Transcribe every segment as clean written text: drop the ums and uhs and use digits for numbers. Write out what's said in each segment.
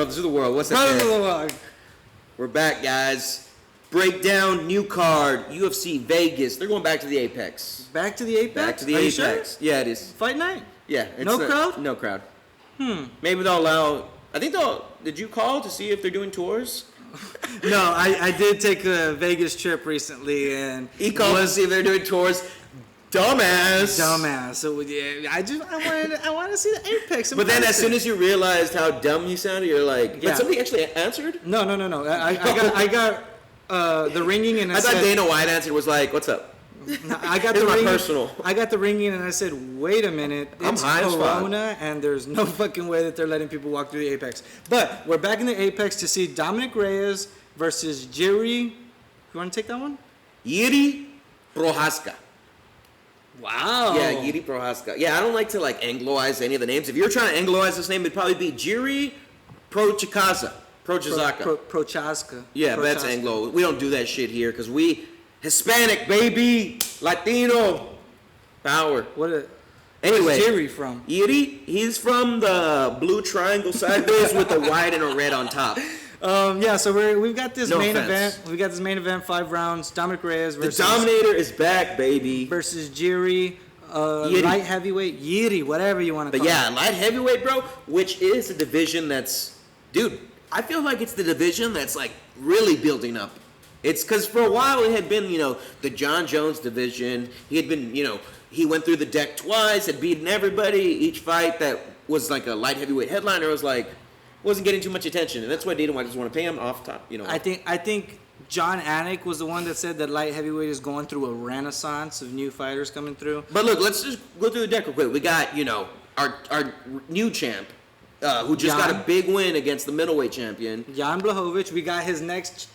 Brothers of the World. What's Brothers that? of the World. We're back, guys. Breakdown, new card, UFC Vegas. They're going back to the Apex. Back to the Apex? Back to the Are Apex. You sure? Yeah, it is. Fight night? Yeah. No crowd? No crowd. Maybe they'll allow... I think they'll... Did you call to see if they're doing tours? No, I did take a Vegas trip recently, and... He called to see if they're doing tours. Dumbass. So yeah, I wanted to see the Apex. But then, as soon as you realized how dumb you sounded, you're like, "But somebody actually answered." No. I got the ringing, and I thought Dana White answered was like, "What's up?" I got the ringing. Personal. I got the ringing, and I said, "Wait a minute, it's Corona, and there's no fucking way that they're letting people walk through the Apex." But we're back in the Apex to see Dominic Reyes versus Jiri. You want to take that one? Yiddi Prohaska. Wow. Yeah, Yiddi Prohaska. Yeah, I don't like to Angloize any of the names. If you're trying to Angloize this name, it'd probably be Jiri Prochazka. Prochazka. Yeah, but that's Anglo. We don't do that shit here because we Hispanic, baby, Latino, power. Anyway, where's Jiri from? Yiddi, he's from the blue triangle sideways with a white and a red on top. So we've got this main event. We got this main event, 5 rounds. Dominic Reyes versus the Dominator is back, baby. Versus Jiri, light heavyweight, Yiddi, whatever you want to call it. But yeah, light heavyweight, bro, which is a division that's, dude, I feel like it's the division that's really building up. It's because for a while it had been, the John Jones division. He had been, he went through the deck twice, had beaten everybody. Each fight that was like a light heavyweight headliner was wasn't getting too much attention, and that's why Dana White doesn't want to pay him off top. I think John Anik was the one that said that light heavyweight is going through a renaissance of new fighters coming through. But look, let's just go through the deck real quick. We got our new champ, who just got a big win against the middleweight champion, Jan Blachowicz. We got his next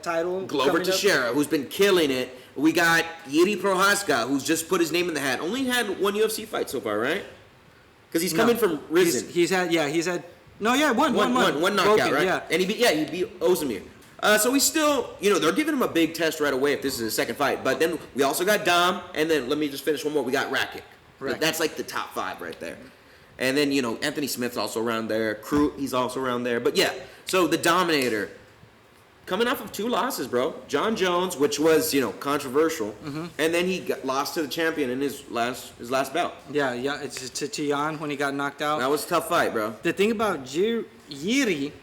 title, Glover Teixeira, who's been killing it. We got Yiddi Prohaska, who's just put his name in the hat. Only had one UFC fight so far, right? Because he's coming from RIZIN. He's had. No, yeah, one knockout, broken, right? Yeah. And he beat Ozdemir. So we still, they're giving him a big test right away if this is his second fight. But then we also got Dom, and then let me just finish one more. We got Rakic. That's like the top 5 right there. And then, Anthony Smith's also around there. Crew, he's also around there. But yeah, so the Dominator, coming off of 2 losses, bro. John Jones, which was, controversial. Mm-hmm. And then he lost to the champion in his last bout. Yeah, it's to Jan when he got knocked out. That was a tough fight, bro. The thing about Jiri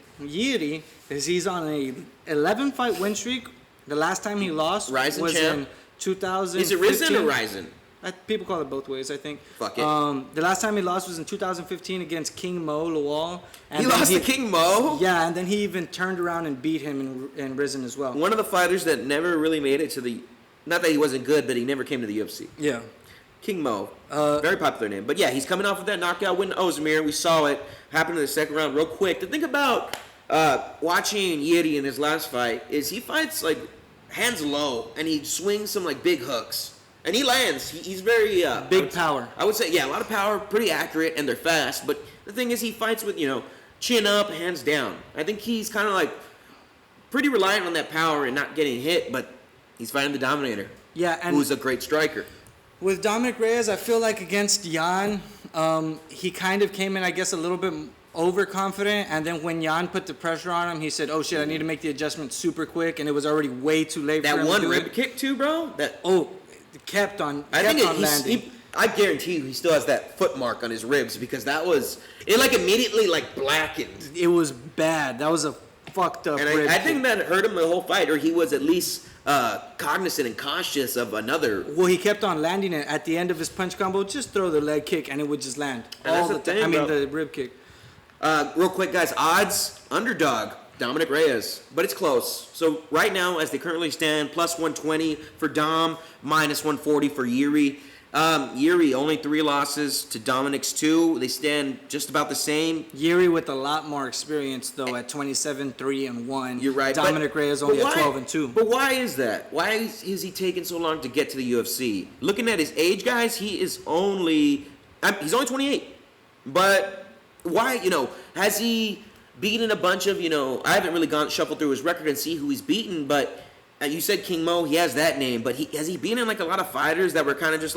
is he's on a 11-fight win streak. The last time he lost was in 2015. Is it RIZIN or RIZIN? People call it both ways, I think. Fuck it. The last time he lost was in 2015 against King Mo Lawal. He lost to King Mo? Yeah, and then he even turned around and beat him in RIZIN as well. One of the fighters that never really made it to the... Not that he wasn't good, but he never came to the UFC. Yeah. King Mo. Very popular name. But yeah, he's coming off of that knockout win to Ozdemir. We saw it happen in the second round real quick. The thing about watching Yiddi in his last fight is he fights hands low, and he swings some big hooks. And he lands. He's very... big power. I would say, yeah, a lot of power, pretty accurate, and they're fast. But the thing is, he fights with, chin up, hands down. I think he's kind of pretty reliant on that power and not getting hit, but he's fighting the Dominator. Yeah, and who's a great striker. With Dominic Reyes, I feel like against Jan, he kind of came in, I guess, a little bit overconfident, and then when Jan put the pressure on him, he said, "Oh shit, I need to make the adjustment super quick," and it was already way too late for him to do it. That one rib kick too, bro? Kept on landing. I guarantee you he still has that foot mark on his ribs because it immediately blackened. It was bad. That was a fucked up rib. I think that hurt him the whole fight, or he was at least cognizant and cautious of another. Well, he kept on landing it. At the end of his punch combo, just throw the leg kick and it would just land. All the time. The rib kick. Real quick, guys, odds, underdog, Dominic Reyes, but it's close. So right now, as they currently stand, plus 120 for Dom, minus 140 for Jiri. Jiri, only 3 losses to Dominic's 2. They stand just about the same. Jiri with a lot more experience, though, at 27-3-1. You're right. Dominic Reyes only at 12-2. But why is that? Why is he taking so long to get to the UFC? Looking at his age, guys, he's only 28. But why, has he beaten a bunch of, I haven't really shuffled through his record and see who he's beaten, but you said King Mo, he has that name, but has he been in a lot of fighters that were kind of just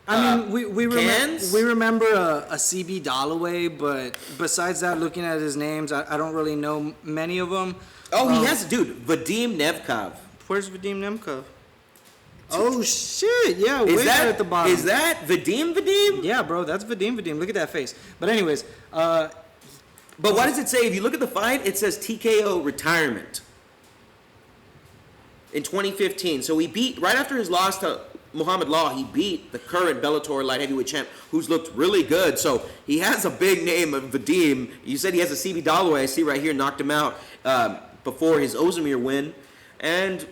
I mean, we remember a CB Dalloway, but besides that, looking at his names, I don't really know many of them. Oh, he has, dude, Vadim Nemkov. Where's Vadim Nemkov? Oh, shit. Yeah, way there at the bottom. Is that Vadim? Yeah, bro, that's Vadim. Look at that face. But anyways. But what does it say? If you look at the fight, it says TKO retirement in 2015. So he beat, right after his loss to Muhammad Law, he beat the current Bellator light heavyweight champ, who's looked really good. So he has a big name of Vadim. You said he has a CB Dalloway. I see right here, knocked him out before his Ozdemir win. And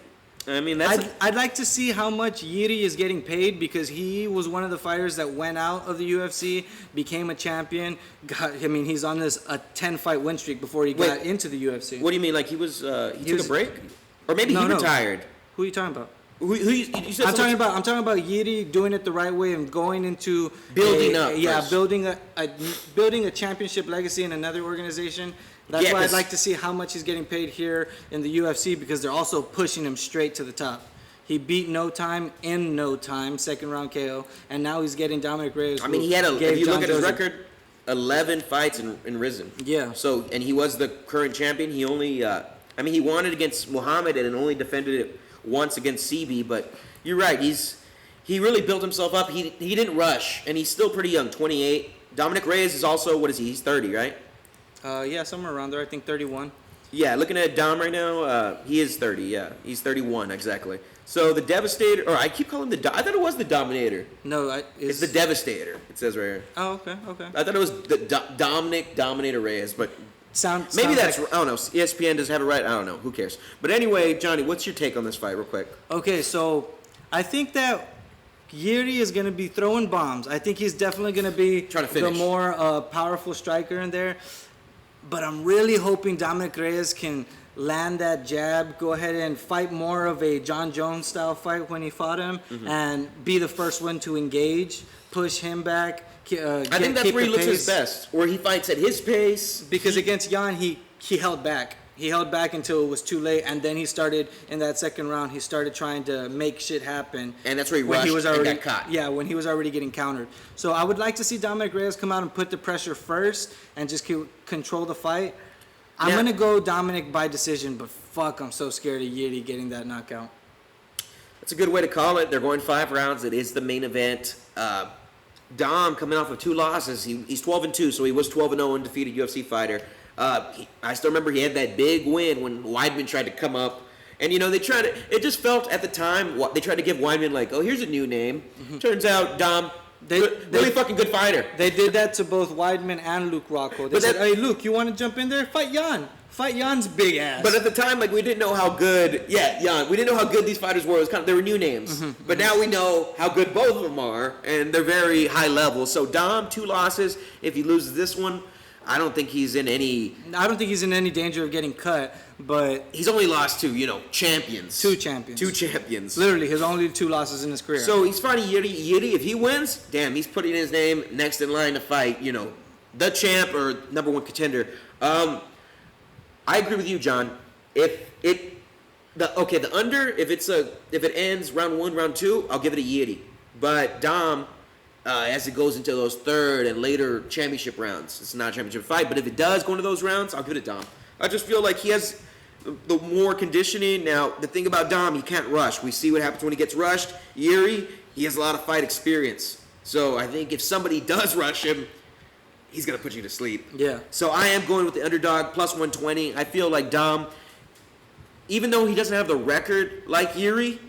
I mean, I'd like to see how much Yiddi is getting paid, because he was one of the fighters that went out of the UFC, became a champion. He's on this 10-fight win streak before he got into the UFC. What do you mean? Like he took a break, or maybe he retired? Who are you talking about? You said I'm talking about Yiddi doing it the right way and going into building building a championship legacy in another organization. That's why I'd like to see how much he's getting paid here in the UFC, because they're also pushing him straight to the top. He beat No Time in No Time, second round KO, and now he's getting Dominic Reyes. I mean, he had if you look at his record, 11 fights in RIZIN. Yeah. So, and he was the current champion. He only, he won it against Muhammad and only defended it once against CB. But you're right, he really built himself up. He didn't rush, and he's still pretty young, 28. Dominic Reyes is also, what is he? He's 30, right? Yeah, somewhere around there. I think 31. Yeah, looking at Dom right now, he is 30. Yeah, he's 31 exactly. So the Devastator, or I keep calling him I thought it was the Dominator. No, it's the Devastator. It says right here. Oh, okay. I thought it was the Dominic Dominator Reyes, but maybe that's I don't know. ESPN doesn't have it right. I don't know. Who cares? But anyway, Johnny, what's your take on this fight, real quick? Okay, so I think that Yiddi is going to be throwing bombs. I think he's definitely going to be the more powerful striker in there. But I'm really hoping Dominic Reyes can land that jab, go ahead and fight more of a John Jones style fight when he fought him, and be the first one to engage, push him back. I think that's where he looks his best, where he fights at his pace. Because against Jan, he held back. He held back until it was too late, and then he started, in that second round, he started trying to make shit happen. And that's where he rushed and got caught. Yeah, when he was already getting countered. So I would like to see Dominic Reyes come out and put the pressure first and just control the fight. I'm going to go Dominic by decision, but fuck, I'm so scared of Yiddi getting that knockout. That's a good way to call it. They're going 5 rounds. It is the main event. Dom, coming off of 2 losses, he's 12-2, so he was 12-0 undefeated UFC fighter. I still remember he had that big win when Weidman tried to come up, and it just felt at the time they tried to give Weidman like, oh, here's a new name. Turns out Dom, really fucking good fighter. They did that to both Weidman and Luke Rocco. They said, hey, Luke, you want to jump in there? Fight Jan. Fight Jan's big ass. But at the time, we didn't know how good. Yeah, Jan. We didn't know how good these fighters were. It was they were new names. But now we know how good both of them are, and they're very high level. So Dom, 2 losses. If he loses this one, I don't think he's in any danger of getting cut, but he's only lost to, champions. 2 champions. 2 champions. Literally, his only 2 losses in his career. So he's fighting Yiddi. Yiddi, if he wins, damn, he's putting his name next in line to fight, the champ or number 1 contender. I agree with you, John. The under, if it ends round 1, round 2, I'll give it a Yiddi. But Dom, as it goes into those third and later championship rounds, it's not a championship fight, but if it does go into those rounds, I'll give it to Dom. I just feel like he has the more conditioning. Now, the thing about Dom, he can't rush. We see what happens when he gets rushed. Yiddi, he has a lot of fight experience. So I think if somebody does rush him, he's going to put you to sleep. Yeah. So I am going with the underdog, plus 120. I feel like Dom, even though he doesn't have the record like Yiddi,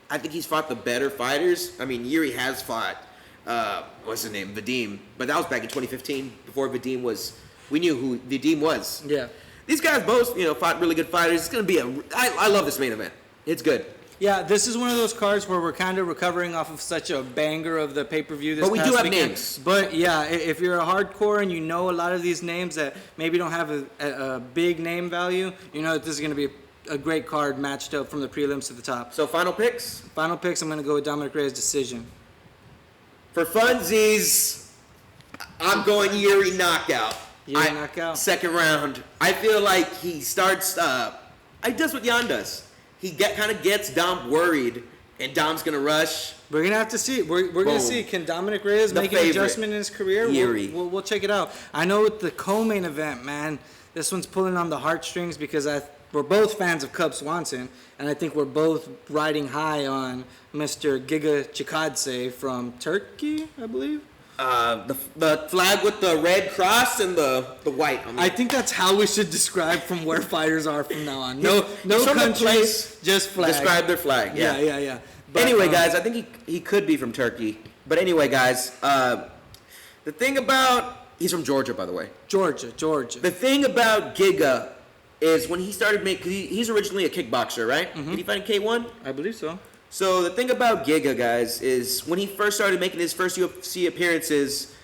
I think he's fought the better fighters. I mean, Yiddi has fought, what's his name, Vadim. But that was back in 2015, before Vadim was, we knew who Vadim was. Yeah. These guys both, fought really good fighters. It's going to be I love this main event. It's good. Yeah, this is one of those cards where we're kind of recovering off of such a banger of the pay-per-view this past weekend. But we do have names. But yeah, if you're a hardcore and you know a lot of these names that maybe don't have a big name value, you know that this is going to be a great card matched up from the prelims to the top. So final picks? Final picks, I'm going to go with Dominic Reyes' decision. For funsies, I'm going Yiddi knockout. Yiddi knockout? Second round. I feel like he starts, he does what Jan does. He kind of gets Dom worried, and Dom's gonna rush. We're gonna have to see. We're gonna see. Can Dominic Reyes make an adjustment in his career? We'll check it out. I know with the co-main event, man, this one's pulling on the heartstrings because we're both fans of Cub Swanson, and I think we're both riding high on Mr. Giga Chikadze from Turkey, I believe. The flag with the red cross and the white. I think that's how we should describe from where fighters are from now on. No countries, just flag. Describe their flag. Yeah. But, anyway, guys, I think he could be from Turkey. But anyway, guys, the thing about he's from Georgia, by the way. Georgia. The thing about Giga is when he started he's originally a kickboxer, right? Mm-hmm. Did he fight in K1? I believe so. So the thing about Giga, guys, is when he first started making his first UFC appearances,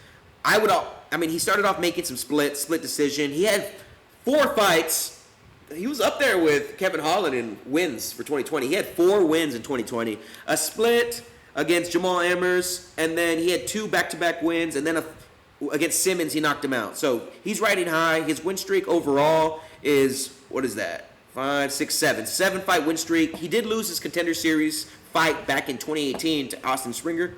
he started off making some split decision. He had 4 fights. He was up there with Kevin Holland in wins for 2020. He had 4 wins in 2020. A split against Jamal Emmers, and then he had 2 back-to-back wins, and then against Simmons, he knocked him out. So he's riding high. His win streak overall is, 5, 6, 7. 7-fight win streak. He did lose his Contender Series fight back in 2018 to Austin Springer.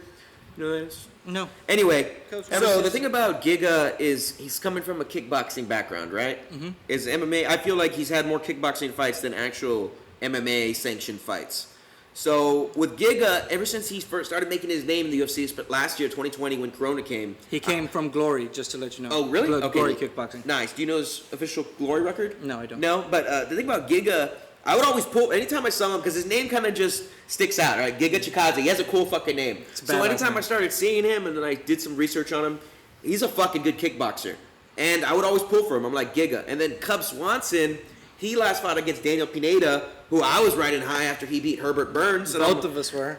You know that? No. Anyway, so the thing about Giga is he's coming from a kickboxing background, right? Mm-hmm. Is MMA. I feel like he's had more kickboxing fights than actual MMA sanctioned fights. So with Giga, ever since he first started making his name in the UFC, last year, 2020, when Corona came. He came from Glory, just to let you know. Oh, really? Okay. Glory Kickboxing. Nice. Do you know his official Glory record? No, I don't. No, but the thing about Giga, I would always pull, anytime I saw him, because his name kind of just sticks out, right? Giga Chikadze. He has a cool fucking name. So anytime I started seeing him and then I did some research on him, he's a fucking good kickboxer. And I would always pull for him. I'm like, Giga. And then Cub Swanson, he last fought against Daniel Pineda, who I was riding high after he beat Herbert Burns. And both of us were.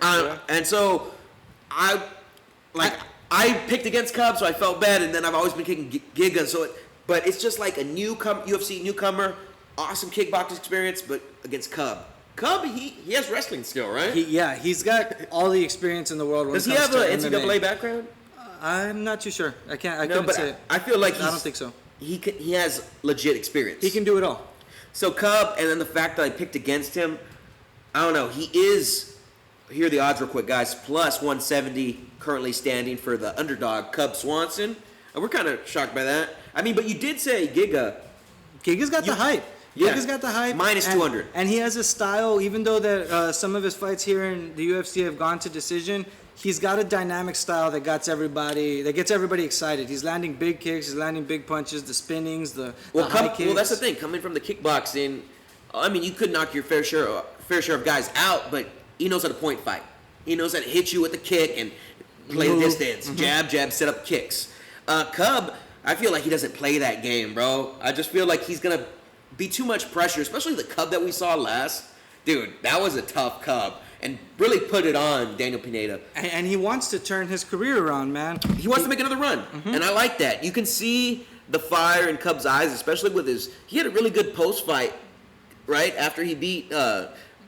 And so I picked against Cub, so I felt bad, and then I've always been kicking Giga. But it's just like a UFC newcomer, awesome kickboxing experience, but against Cub. Cub, he has wrestling skill, right? He's got all the experience in the world. Does he have an NCAA background? I'm not too sure. I couldn't say it. I feel like I don't think so. He has legit experience. He can do it all. So Cub, and then the fact that I picked against him, I don't know. He is, here are the odds real quick, guys, plus 170 currently standing for the underdog, Cub Swanson. And we're kind of shocked by that. I mean, but you did say Giga. Giga's got the hype. Yeah. Giga's got the hype. Minus 200. And he has a style, even though that some of his fights here in the UFC have gone to decision, he's got a dynamic style that gets everybody excited. He's landing big kicks, he's landing big punches, the spinnings, the high kicks. Well, that's the thing. Coming from the kickboxing, I mean, you could knock your fair share of guys out, but he knows how to point fight. He knows how to hit you with the kick and play the distance. Mm-hmm. Jab, set up kicks. Cub, I feel like he doesn't play that game, bro. I just feel like he's going to be too much pressure, especially the Cub that we saw last. Dude, that was a tough Cub. And really put it on Daniel Pineda. And he wants to turn his career around, man. He wants to make another run. Mm-hmm. And I like that. You can see the fire in Cub's eyes, especially with he had a really good post-fight, right? After he beat,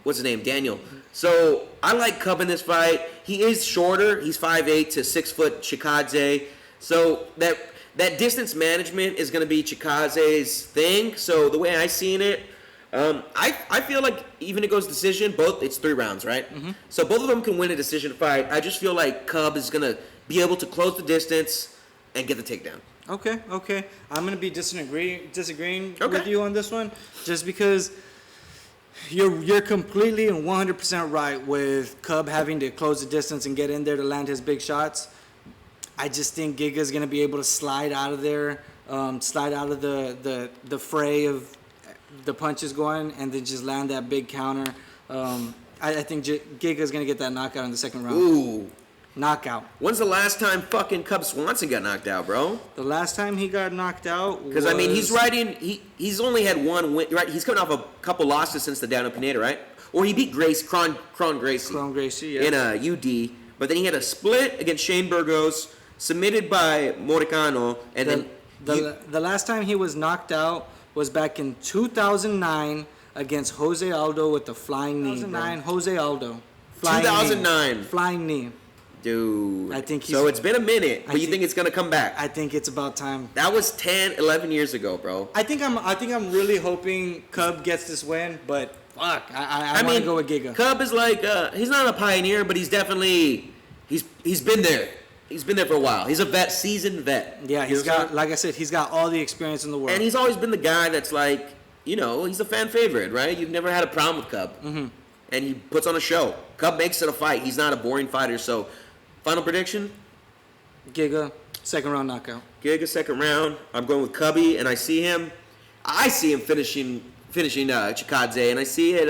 what's his name? Daniel. So I like Cub in this fight. He is shorter. He's 5'8" to 6 foot Chikadze. So that distance management is going to be Chikadze's thing. So the way I seen it, I feel like even it goes decision, it's 3 rounds, right? Mm-hmm. So both of them can win a decision fight. I just feel like Cub is going to be able to close the distance and get the takedown. Okay. I'm going to be disagreeing with you on this one, just because you're completely and 100% right with Cub having to close the distance and get in there to land his big shots. I just think Giga's going to be able to slide out of there, slide out of the fray of the punches going, and then just land that big counter. I think Giga's going to get that knockout in the second round. Ooh. Knockout. When's the last time fucking Cub Swanson got knocked out, bro? The last time he got knocked out because, I mean, he's only had 1 win, right? He's coming off a couple losses since the Daniel Pineda, right? Or he beat Kron Gracie. Kron Gracie, yeah. In a UD. But then he had a split against Shane Burgos, submitted by Moricano, and the last time he was knocked out was back in 2009 against Jose Aldo with the flying knee. 2009, Jose Aldo. 2009. Flying knee. Dude. I think so it's been a minute, but you think it's going to come back? I think it's about time. That was 10, 11 years ago, bro. I think I'm really hoping Cub gets this win, but fuck, I want to go with Giga. Cub is like, he's not a pioneer, but he's definitely, he's been there. He's been there for a while. He's a vet, seasoned vet. Yeah, he's got, like I said, he's got all the experience in the world. And he's always been the guy that's like, you know, he's a fan favorite, right? You've never had a problem with Cub. Mm-hmm. And he puts on a show. Cub makes it a fight. He's not a boring fighter. So, final prediction? Giga, second round knockout. Giga, second round. I'm going with Cubby, and I see him finishing Chikadze, and I see it,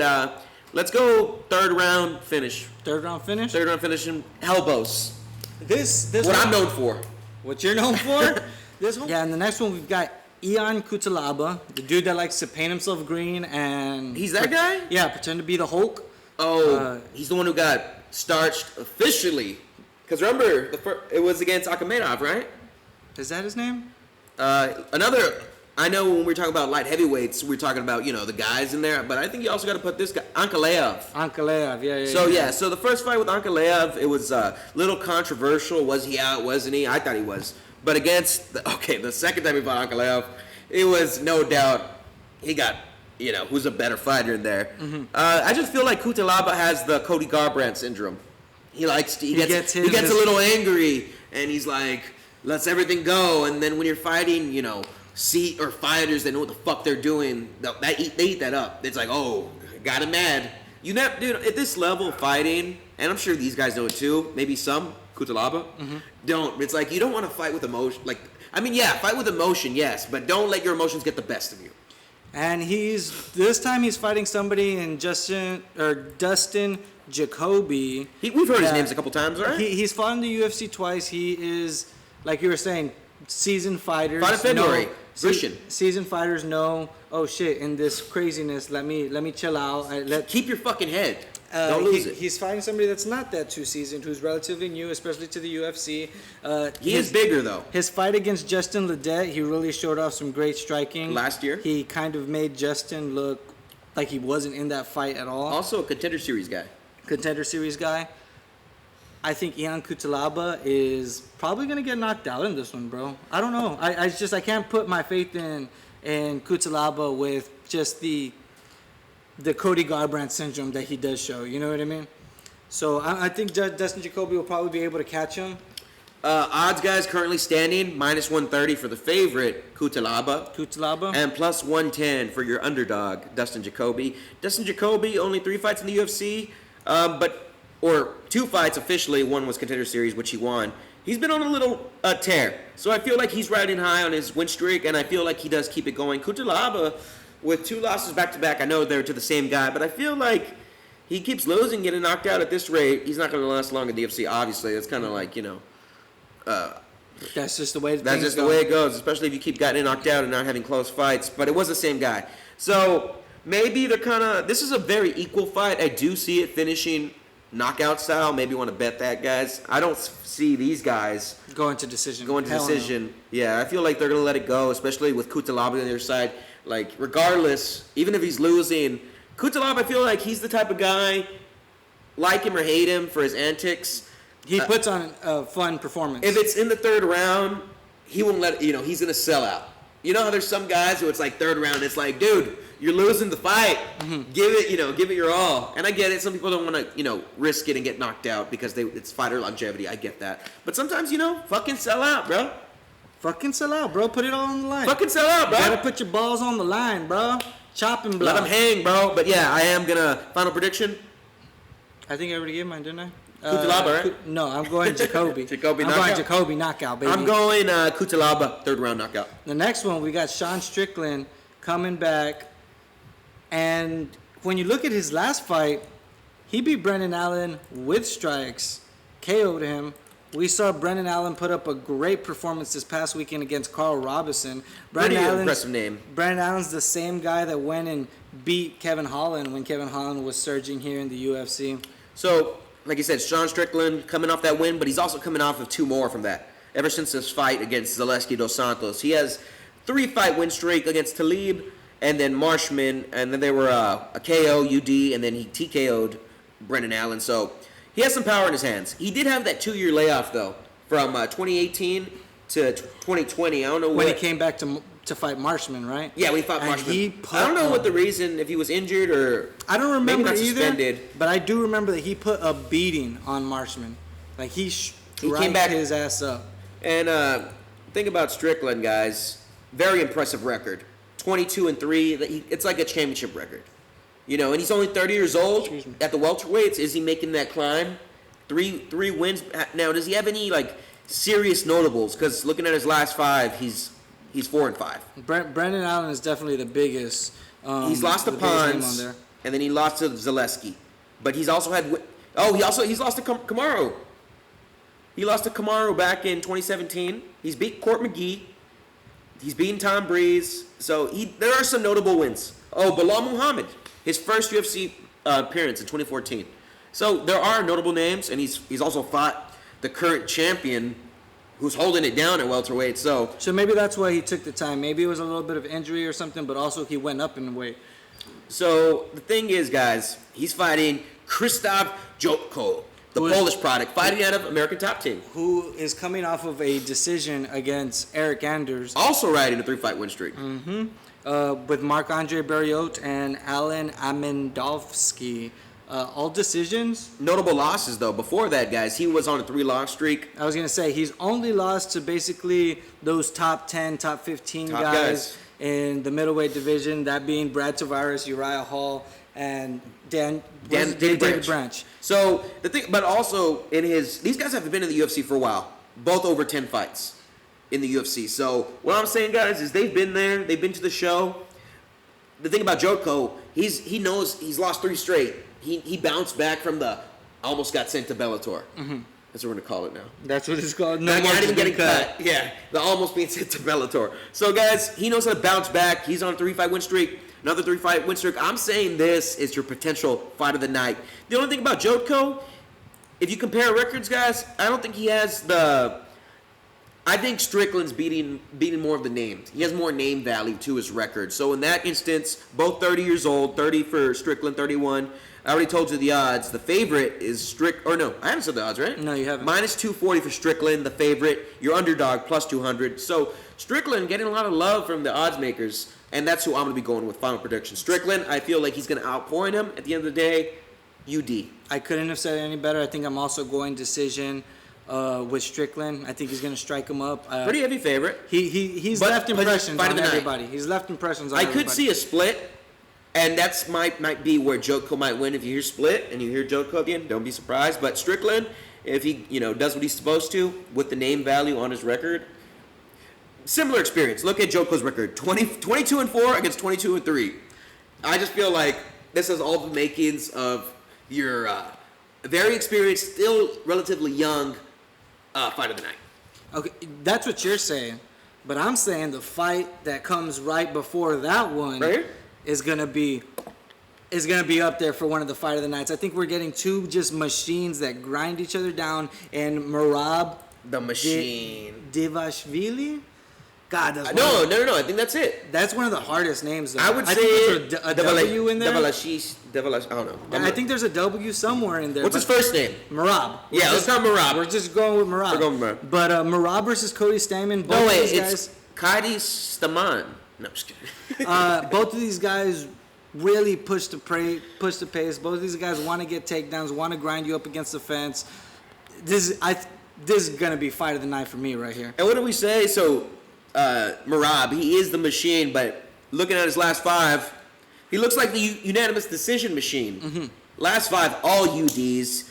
let's go third round finish. Third round finish? Third round finish, elbows. This what I'm known for. What you're known for? Yeah, and the next one we've got Kutilaba, the dude that likes to paint himself green and... He's that guy? Yeah, pretend to be the Hulk. Oh, he's the one who got starched officially. Because remember, it was against Akhmedov, right? Is that his name? I know when we were talking about light heavyweights, we were talking about, you know, the guys in there. But I think you also got to put this guy, Ankalaev, yeah. So the first fight with Ankalaev, it was a little controversial. Was he out? Wasn't he? I thought he was. But against, the second time he fought Ankalaev, it was no doubt he got, you know, who's a better fighter in there. Mm-hmm. I just feel like Kutilaba has the Cody Garbrandt syndrome. He gets a little angry, and he's like, lets everything go. And then when you're fighting, you know, fighters that know what the fuck they're doing, they eat that up. It's like, oh, got him mad. Dude, at this level of fighting, and I'm sure these guys know it too, maybe some, Kutilaba, don't. It's like, you don't want to fight with emotion. Like, I mean, yeah, fight with emotion, yes, but don't let your emotions get the best of you. And this time he's fighting somebody in Dustin Jacoby. We've heard his names a couple times, right? He's fought in the UFC twice. He is, like you were saying, seasoned fighters. Fought in February. Seasoned fighters know, oh shit, in this craziness, let me chill out. Keep your fucking head. Don't lose it. He's fighting somebody that's not that too seasoned, who's relatively new, especially to the UFC. He is bigger, though. His fight against Justin Ledet, he really showed off some great striking. Last year? He kind of made Justin look like he wasn't in that fight at all. Also a Contender Series guy. I think Kutilaba is probably going to get knocked out in this one, bro. I don't know. I can't put my faith in Kutilaba with just the Cody Garbrandt syndrome that he does show. You know what I mean? So I think Dustin Jacoby will probably be able to catch him. Odds guys currently standing -130 for the favorite, Kutilaba. And +110 for your underdog, Dustin Jacoby. Dustin Jacoby, only 3 fights in the UFC, or 2 fights officially. One was Contender Series, which he won. He's been on a little tear. So I feel like he's riding high on his win streak, and I feel like he does keep it going. Kutilaba, with 2 losses back-to-back, I know they're to the same guy, but I feel like he keeps losing, getting knocked out at this rate. He's not going to last long in the UFC, obviously. It's kind of like, you know... that's just the way the way it goes, especially if you keep getting knocked out and not having close fights. But it was the same guy. So maybe this is a very equal fight. I do see it finishing knockout style. Maybe you want to bet that, guys. I don't see these guys going to decision. No. Yeah, I feel like they're going to let it go, especially with Kutilaba on their side. Like, regardless, even if he's losing, Kutilaba, I feel like he's the type of guy, like him or hate him for his antics, he puts on a fun performance. If it's in the third round, he won't he's going to sell out. You know how there's some guys who it's like third round, it's like, dude, you're losing the fight. Mm-hmm. Give it your all. And I get it. Some people don't want to, risk it and get knocked out because it's fighter longevity. I get that. But sometimes, fucking sell out, bro. Fucking sell out, bro. Put it all on the line. Fucking sell out, bro. You gotta put your balls on the line, bro. Chopping block. Let them hang, bro. But yeah, I am gonna final prediction. I think I already gave mine, didn't I? Kutilaba, right? No, I'm going Jacoby. Jacoby knockout, baby. I'm going Kutilaba, third round knockout. The next one, we got Sean Strickland coming back. And when you look at his last fight, he beat Brendan Allen with strikes, KO'd him. We saw Brendan Allen put up a great performance this past weekend against Carl Robinson. Pretty impressive name. Brendan Allen's the same guy that went and beat Kevin Holland when Kevin Holland was surging here in the UFC. So, like you said, Sean Strickland coming off that win, but he's also coming off of 2 more from that. Ever since his fight against Zaleski dos Santos, he has 3-fight win streak against Talib and then Marshman, and then they were a KO, UD, and then he TKO'd Brendan Allen. So He has some power in his hands. He did have that 2-year layoff, though, from 2018 to 2020. I don't know when he came back to fight Marshman, right? Yeah, when he fought Marshman. I don't know what the reason, if he was injured or I don't remember maybe not either. Suspended. But I do remember that he put a beating on Marshman. Like he came back his ass up. And think about Strickland, guys. Very impressive record. 22-3. It's like a championship record. You know, and he's only 30 years old. At the welterweights, is he making that climb? Three wins. Now, does he have any like serious notables? Because looking at his last 5, he's 4-5. Brendan Allen is definitely the biggest. He's lost to Pons, and then he lost to Zaleski. But he's also had. He's lost to Kamaru. He lost to Kamaru back in 2017. He's beat Court McGee. He's beaten Tom Breeze. So there are some notable wins. Oh, Bilal Muhammad, his first UFC appearance in 2014. So there are notable names, and he's also fought the current champion, who's holding it down at welterweight. So maybe that's why he took the time. Maybe it was a little bit of injury or something, but also he went up in weight. So the thing is, guys, he's fighting Krzysztof Jotko, the Polish product, fighting out of American Top Team, who is coming off of a decision against Eric Anders, also riding a 3-fight win streak. With Marc-Andre Barriot and Alan Amendovsky. All decisions. Notable losses, though. Before that, guys, he was on a 3-loss streak. I was going to say, he's only lost to basically those top 10, top 15 guys in the middleweight division, that being Brad Tavares, Uriah Hall, and David Branch. So, the thing, but also, these guys have been in the UFC for a while. Both over 10 fights in the UFC. So, what I'm saying, guys, is they've been there. They've been to the show. The thing about Jotko, he knows he's lost 3 straight. He bounced back from the almost got sent to Bellator. Mm-hmm. That's what we're going to call it now. That's what it's called. Not even getting cut. Yeah, the almost being sent to Bellator. So, guys, he knows how to bounce back. He's on a 3-fight win streak. Another 3-fight win streak. I'm saying this is your potential fight of the night. The only thing about Jotko, if you compare records, guys, I don't think he has I think Strickland's beating more of the names. He has more name value to his record. So in that instance, both 30 years old, 30 for Strickland, 31. I already told you the odds. The favorite is I haven't said the odds, right? No, you haven't. Minus 240 for Strickland, the favorite. Your underdog, plus 200. So Strickland getting a lot of love from the odds makers, and that's who I'm going to be going with final prediction. Strickland, I feel like he's going to outpoint him at the end of the day. UD. I couldn't have said it any better. I think I'm also going decision with Strickland. I think he's going to strike him up. Pretty heavy favorite. He's left impressions on everybody. He's left impressions on everybody. I could see a split. And that's might be where Jotko might win. If you hear split and you hear Jotko again, don't be surprised. But Strickland, if he does what he's supposed to with the name value on his record, similar experience. Look at Jotko's record: 22-4 against 22-3. I just feel like this has all the makings of your very experienced, still relatively young fight of the night. Okay, that's what you're saying, but I'm saying the fight that comes right before that one. Right here? Is gonna be up there for one of the fight of the nights. I think we're getting 2 just machines that grind each other down, and Merab the machine Divashvili. God, that's no. I think that's it. That's one of the hardest names, though. I would say a W in there. I don't know. I think there's a W somewhere in there. What's his first name? Merab. Let's not Merab. We're just going with Merab. We're going with Merab. But Merab versus Cody Stamann. It's Cody Stamann. No, I'm just kidding. Both of these guys really push the pace. Both of these guys want to get takedowns, want to grind you up against the fence. This is gonna be fight of the night for me right here. And what do we say? So, Merab, he is the machine, but looking at his last 5, he looks like the unanimous decision machine. Mm-hmm. Last 5, all UDs.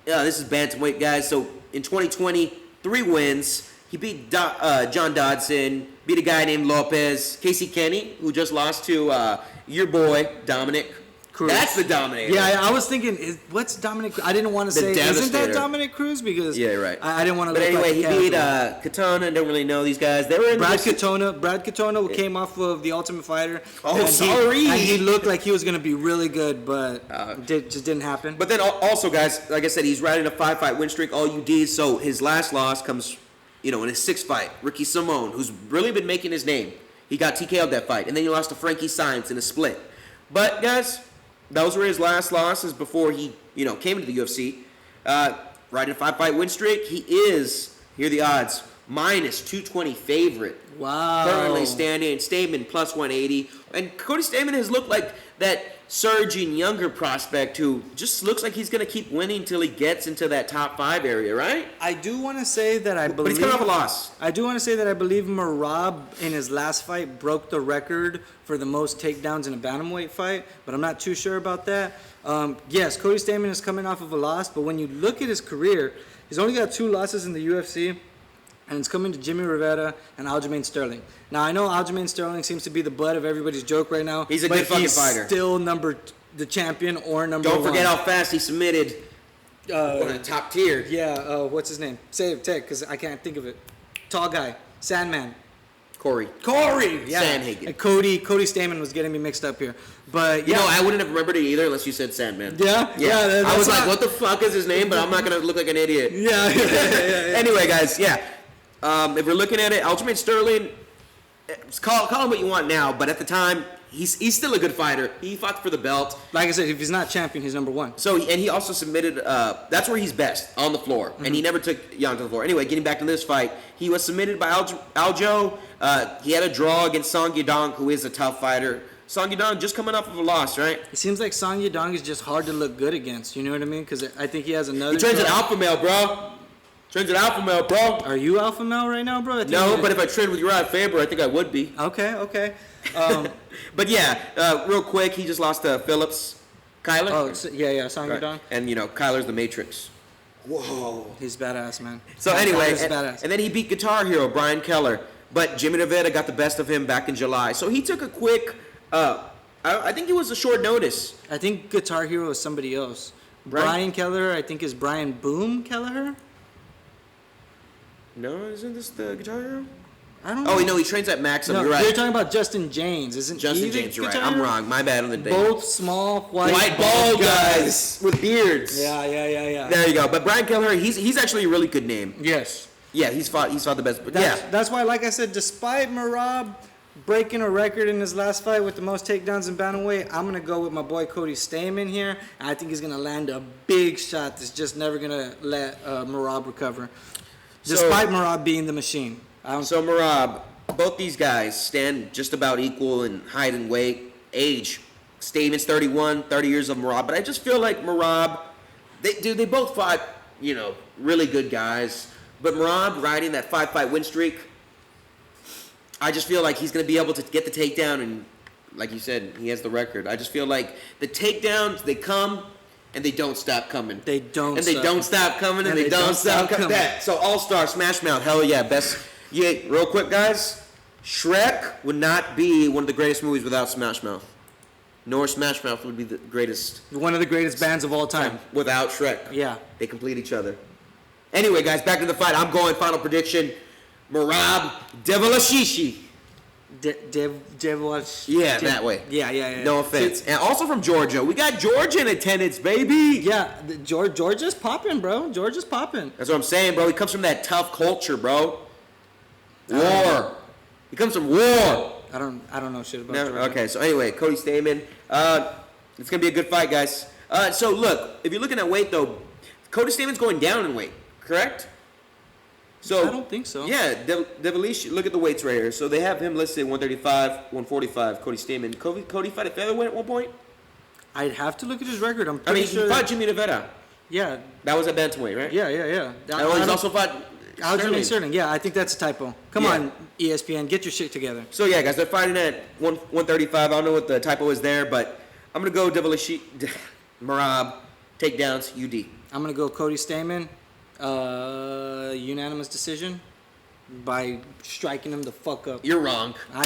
This is bantamweight, guys. So in 2020, 3 wins. He beat John Dodson, beat a guy named Lopez, Casey Kenny, who just lost to your boy, Dominic. Cruz. That's the Dominator. Yeah, I was thinking, what's Dominic Cruz? I didn't want to say, isn't that Dominic Cruz? Because yeah, right. I didn't want to But anyway, he beat Katona. Don't really know these guys. They were in Brad Katona came off of The Ultimate Fighter. Oh, sorry. And he looked like he was going to be really good, but just didn't happen. But then also, guys, like I said, he's riding a 5-fight win streak, all UDs. So his last loss comes in his 6th fight, Ricky Simone, who's really been making his name. He got TKO'd that fight, and then he lost to Frankie Saenz in a split. But, guys, those were his last losses before he, came into the UFC. Riding a 5-fight win streak. He is, here are the odds, minus 220 favorite. Wow. Currently standing. Stamen plus 180. And Cody Stamen has looked like that surging younger prospect who just looks like he's going to keep winning until he gets into that top 5 area, right? I do want to say that I believe... But he's coming off a loss. I do want to say that I believe Merab in his last fight broke the record for the most takedowns in a bantamweight fight, but I'm not too sure about that. Yes, Cody Stamen is coming off of a loss, but when you look at his career, he's only got 2 losses in the UFC, and it's coming to Jimmy Rivera and Aljamain Sterling. Now, I know Aljamain Sterling seems to be the butt of everybody's joke right now. He's a good fucking fighter. He's still the champion or number 1. Don't forget how fast he submitted one of the top tier. Yeah, what's his name? Say it, because I can't think of it. Tall guy. Sandman. Corey. Yeah. Sandhagen. And Cody Stamen was getting me mixed up here. But yeah. You know, I wouldn't have remembered it either unless you said Sandman. Yeah? Yeah. I was like, what the fuck is his name? But I'm not going to look like an idiot. Yeah. Anyway, guys, yeah. If we're looking at it, Aljamain Sterling, call him what you want now, but at the time, he's still a good fighter. He fought for the belt. Like I said, if he's not champion, he's number 1. So, and he also submitted, that's where he's best, on the floor. Mm-hmm. And he never took Jan to the floor. Anyway, getting back to this fight, he was submitted by Aljo. He had a draw against Song Yadong, who is a tough fighter. Song Yadong just coming off of a loss, right? It seems like Song Yadong is just hard to look good against. You know what I mean? Because I think he has another... He trains an alpha male, bro. Trains an alpha male, bro. Are you alpha male right now, bro? No, but if I trained with Uriah Faber, I think I would be. Okay. But yeah, real quick, he just lost to Phillips. Kyler? Oh, yeah, Song Yadong. And, Kyler's the Matrix. Whoa. He's badass, man. So anyway, and then he beat Guitar Hero, Brian Keller. But Jimmy Rivera got the best of him back in July. So he took a quick, I think it was a short notice. I think Guitar Hero is somebody else. Brian Keller, I think, is Brian Boom Kelleher. No, isn't this the Guitar Hero? I don't know. Oh, no, he trains at Maxim. No, you're right. You're talking about Justin James, isn't Justin James, you're right. I'm wrong. My bad on the day. Both small, white bald guys with beards. Yeah. There you go. But Brian Keller, he's actually a really good name. Yes. Yeah, he's fought the best. But that's why, like I said, despite Merab breaking a record in his last fight with the most takedowns in bantamweight, I'm gonna go with my boy Cody Stamen here. I think he's gonna land a big shot that's just never gonna let Merab recover. Despite Merab being the machine. So Merab, both these guys stand just about equal in height and weight, age. Stamen's 31, 30 years of Merab, but I just feel like Merab, they both fought, really good guys. But Merab riding that 5-fight win streak, I just feel like he's going to be able to get the takedown, and like you said, he has the record. I just feel like the takedowns, they come, and they don't stop coming. They don't stop coming, and they don't stop coming. So All-Star, Smash Mouth, hell yeah, best. Yeah, real quick, guys, Shrek would not be one of the greatest movies without Smash Mouth. Nor Smash Mouth would be the greatest. One of the greatest bands of all time. Without Shrek. Yeah. They complete each other. Anyway, guys, back to the fight. I'm going final prediction. Merab Develashishi. That way. Yeah. No offense. And also from Georgia. We got Georgia in attendance, baby. Yeah, Georgia's popping, bro. Georgia's popping. That's what I'm saying, bro. He comes from that tough culture, bro. War. He comes from war. I don't know shit about Georgia. Okay, so anyway, Cody Stamen. It's going to be a good fight, guys. So, look, if you're looking at weight, though, Cody Stamen's going down in weight, correct? So I don't think so. Yeah, Devilish, look at the weights right here. So they have him listed 135, 145, Cody Stamen. Cody fought at featherweight at one point? I'd have to look at his record. I'm pretty sure. He fought Jimmy Rivera. Yeah. That was at bantamweight, right? Yeah. He's also fought Sterling. Yeah, I think that's a typo. Come on, ESPN, get your shit together. So yeah, guys, they're fighting at 135. I don't know what the typo is there, but I'm gonna go Devilish, Merab, takedowns, UD. I'm gonna go Cody Stamen. Unanimous decision by striking him the fuck up. You're wrong. I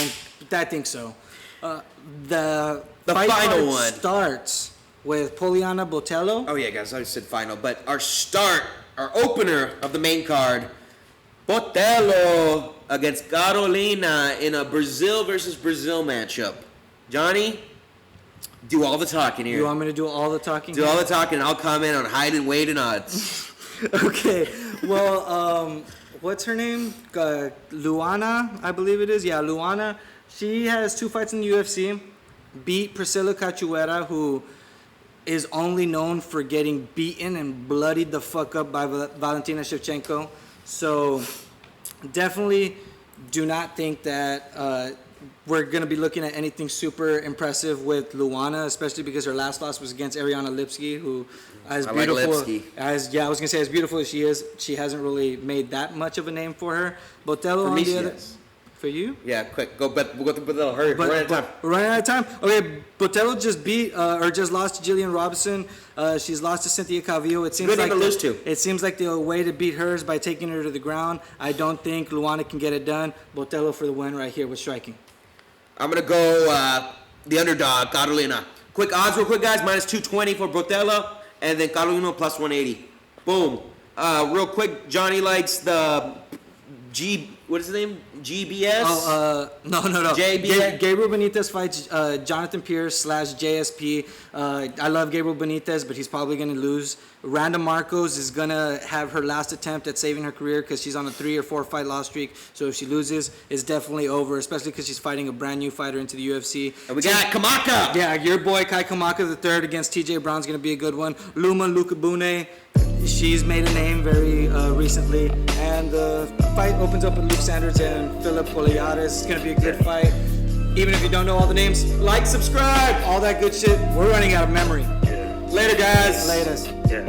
think so. The fight final one starts with Poliana Botello. Oh yeah, guys, I just said final, but our opener of the main card, Botello against Carolina in a Brazil versus Brazil matchup. Johnny, do all the talking here. You want me to do all the talking? Do all the talking, and I'll comment on height and weight and odds. Okay, well, what's her name? Luana, I believe it is. Yeah, Luana. She has 2 fights in the UFC. Beat Priscilla Cachoeira, who is only known for getting beaten and bloodied the fuck up by Valentina Shevchenko. So definitely do not think that we're going to be looking at anything super impressive with Luana, especially because her last loss was against Ariana Lipski, who as beautiful as beautiful as she is, she hasn't really made that much of a name for her. Botello on the other. For you? Yeah, quick. We'll go with Botello. Hurry. We're running out of time. Okay, Botello just lost to Jillian Robinson. She's lost to Cynthia Calvillo. It seems like the way to beat her is by taking her to the ground. I don't think Luana can get it done. Botello for the win right here with striking. I'm going to go the underdog, Carolina. Quick odds real quick, guys. Minus 220 for Botello. And then Carolina plus 180. Boom. Real quick, Johnny likes the what is his name? GBS? No. JBS? Gabriel Benitez fights Jonathan Pierce / JSP. I love Gabriel Benitez, but he's probably going to lose. Randa Marcos is going to have her last attempt at saving her career because she's on a 3 or 4 fight loss streak. So if she loses, it's definitely over, especially because she's fighting a brand new fighter into the UFC. And we got Kamaka! Yeah, your boy Kai Kamaka III against TJ Brown's going to be a good one. Luma Lukabune. She's made a name very recently, and the fight opens up with Luke Sanders and Philip Poliaris. It's going to be a good fight. Even if you don't know all the names, like, subscribe, all that good shit. We're running out of memory. Later, guys. Latest. Yeah.